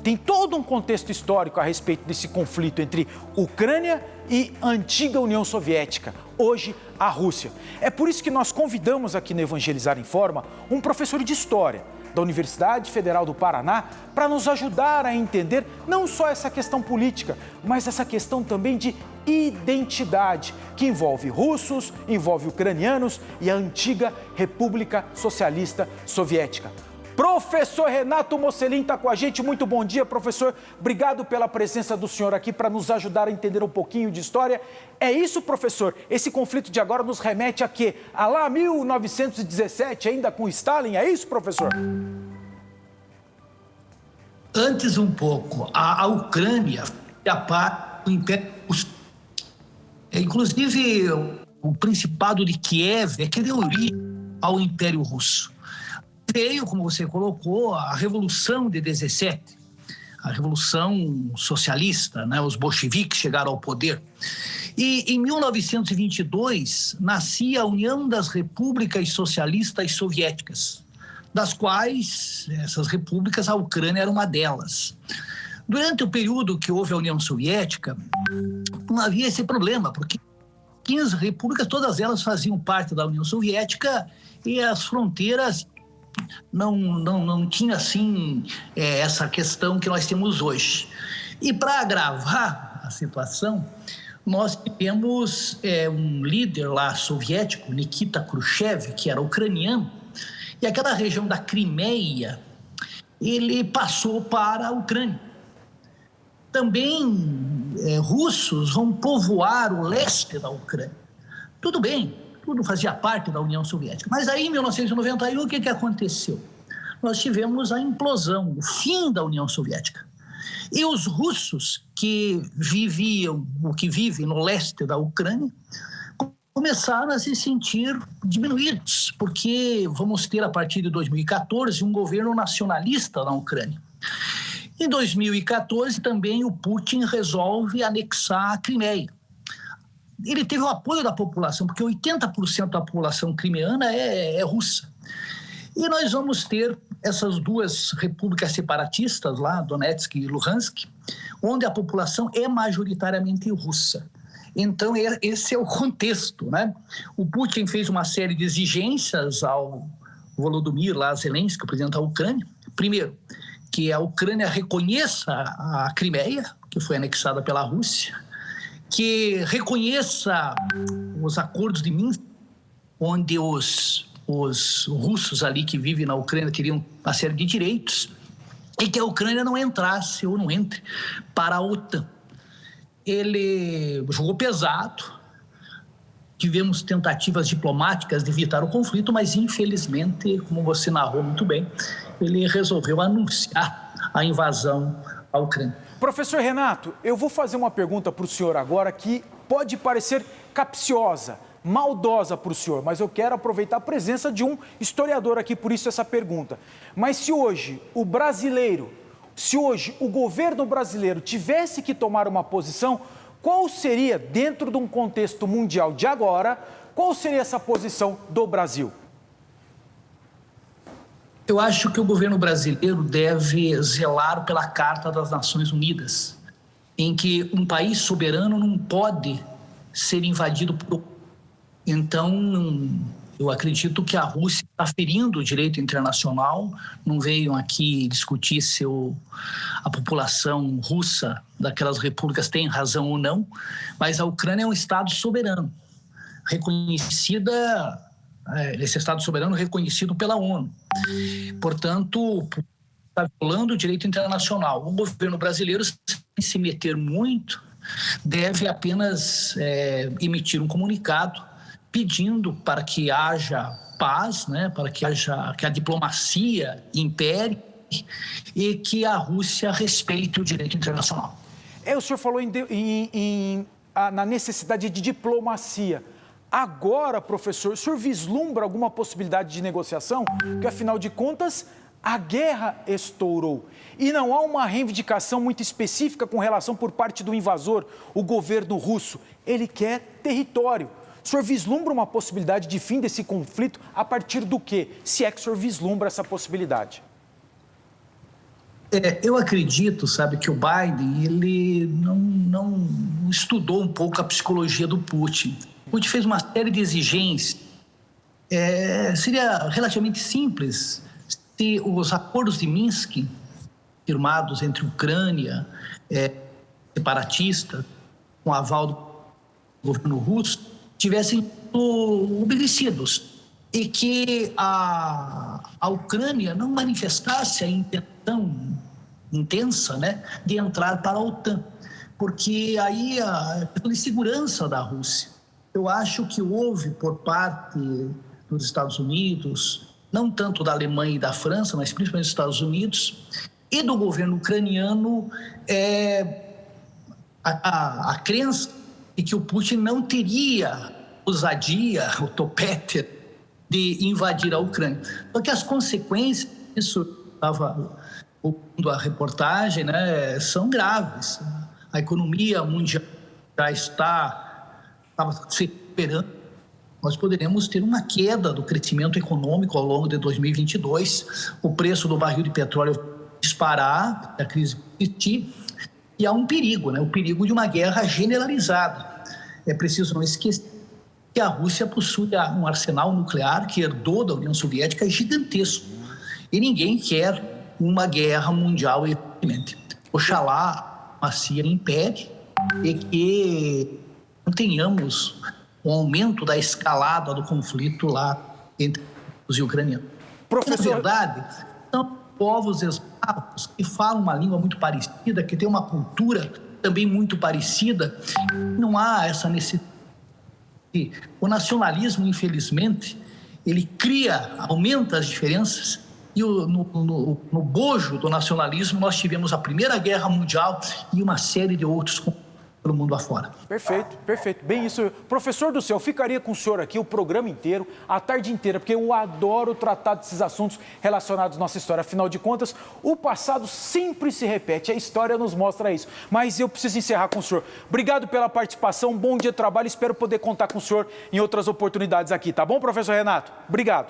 tem todo um contexto histórico a respeito desse conflito entre Ucrânia e a antiga União Soviética, hoje a Rússia. É por isso que nós convidamos aqui no Evangelizar em Forma um professor de História da Universidade Federal do Paraná para nos ajudar a entender não só essa questão política, mas essa questão também de identidade, que envolve russos, envolve ucranianos e a antiga República Socialista Soviética. Professor Renato Mocelin está com a gente. Muito bom dia, professor. Obrigado pela presença do senhor aqui para nos ajudar a entender um pouquinho de história. É isso, professor? Esse conflito de agora nos remete a quê? A lá 1917, ainda com Stalin, é isso, professor? Antes um pouco, a Ucrânia é a parte do Império Russo. Inclusive, o Principado de Kiev é que deu origem ao Império Russo. Veio, como você colocou, a Revolução de 17, a Revolução Socialista, né? Os bolcheviques chegaram ao poder. E em 1922 nascia a União das Repúblicas Socialistas Soviéticas, das quais, essas repúblicas, a Ucrânia era uma delas. Durante o período que houve a União Soviética, não havia esse problema, porque 15 repúblicas, todas elas faziam parte da União Soviética e as fronteiras não tinha assim essa questão que nós temos hoje. E para agravar a situação, nós tivemos um líder lá soviético, Nikita Khrushchev, que era ucraniano, e aquela região da Crimeia, ele passou para a Ucrânia. Também russos vão povoar o leste da Ucrânia. Tudo bem, tudo fazia parte da União Soviética. Mas aí, em 1991, o que aconteceu? Nós tivemos a implosão, o fim da União Soviética. E os russos que vivem no leste da Ucrânia, começaram a se sentir diminuídos, porque vamos ter, a partir de 2014, um governo nacionalista na Ucrânia. Em 2014, também o Putin resolve anexar a Crimeia. Ele teve o apoio da população, porque 80% da população crimeana é russa. E nós vamos ter essas duas repúblicas separatistas lá, Donetsk e Luhansk, onde a população é majoritariamente russa. Então, esse é o contexto, né? O Putin fez uma série de exigências ao Volodymyr Zelensky, o presidente da Ucrânia. Primeiro, que a Ucrânia reconheça a Crimeia, que foi anexada pela Rússia, que reconheça os acordos de Minsk, onde os russos ali que vivem na Ucrânia teriam uma série de direitos, e que a Ucrânia não entrasse ou não entre para a OTAN. Ele jogou pesado, tivemos tentativas diplomáticas de evitar o conflito, mas infelizmente, como você narrou muito bem, ele resolveu anunciar a invasão à Ucrânia. Professor Renato, eu vou fazer uma pergunta para o senhor agora que pode parecer capciosa, maldosa para o senhor, mas eu quero aproveitar a presença de um historiador aqui, por isso essa pergunta. Mas se hoje o governo brasileiro tivesse que tomar uma posição, qual seria, dentro de um contexto mundial de agora, qual seria essa posição do Brasil? Eu acho que o governo brasileiro deve zelar pela Carta das Nações Unidas, em que um país soberano não pode ser invadido por... Então, eu acredito que a Rússia está ferindo o direito internacional. Não veio aqui discutir se a população russa daquelas repúblicas tem razão ou não, mas a Ucrânia é um Estado soberano, esse Estado soberano reconhecido pela ONU. Portanto, está violando o direito internacional. O governo brasileiro, sem se meter muito, deve apenas emitir um comunicado pedindo para que haja paz, né, para que a diplomacia impere e que a Rússia respeite o direito internacional. O senhor falou na necessidade de diplomacia. Agora, professor, o senhor vislumbra alguma possibilidade de negociação? Porque, afinal de contas, a guerra estourou. E não há uma reivindicação muito específica com relação por parte do invasor, o governo russo. Ele quer território. O senhor vislumbra uma possibilidade de fim desse conflito a partir do quê? Se é que o senhor vislumbra essa possibilidade. Eu acredito, sabe, que o Biden, ele não estudou um pouco a psicologia do Putin. O Putin fez uma série de exigências. Seria relativamente simples se os acordos de Minsk, firmados entre Ucrânia, separatistas, com aval do governo russo, tivessem sido obedecidos e que a Ucrânia não manifestasse a intenção intensa, né, de entrar para a OTAN, porque aí a questão de segurança da Rússia. Eu acho que houve por parte dos Estados Unidos, não tanto da Alemanha e da França, mas principalmente dos Estados Unidos, e do governo ucraniano, a crença de que o Putin não teria ousadia, o topete, de invadir a Ucrânia. Porque as consequências, isso estava ouvindo a reportagem, né, são graves. A economia mundial já estava se recuperando. Nós poderemos ter uma queda do crescimento econômico ao longo de 2022, o preço do barril de petróleo disparar, a crise persistir, e há um perigo, né? O perigo de uma guerra generalizada. É preciso não esquecer que a Rússia possui um arsenal nuclear que herdou da União Soviética gigantesco. E ninguém quer uma guerra mundial, evidentemente. Oxalá a CIA impede e que não tenhamos um aumento da escalada do conflito lá entre os ucranianos. Professor... Na verdade, são povos eslavos que falam uma língua muito parecida, que têm uma cultura também muito parecida. Não há essa necessidade. O nacionalismo, infelizmente, ele aumenta as diferenças e no bojo do nacionalismo nós tivemos a Primeira Guerra Mundial e uma série de outros pelo mundo afora. Perfeito, perfeito. Bem isso. Professor do céu, ficaria com o senhor aqui o programa inteiro, a tarde inteira, porque eu adoro tratar desses assuntos relacionados à nossa história. Afinal de contas, o passado sempre se repete, a história nos mostra isso. Mas eu preciso encerrar com o senhor. Obrigado pela participação, bom dia de trabalho, espero poder contar com o senhor em outras oportunidades aqui, tá bom, professor Renato? Obrigado.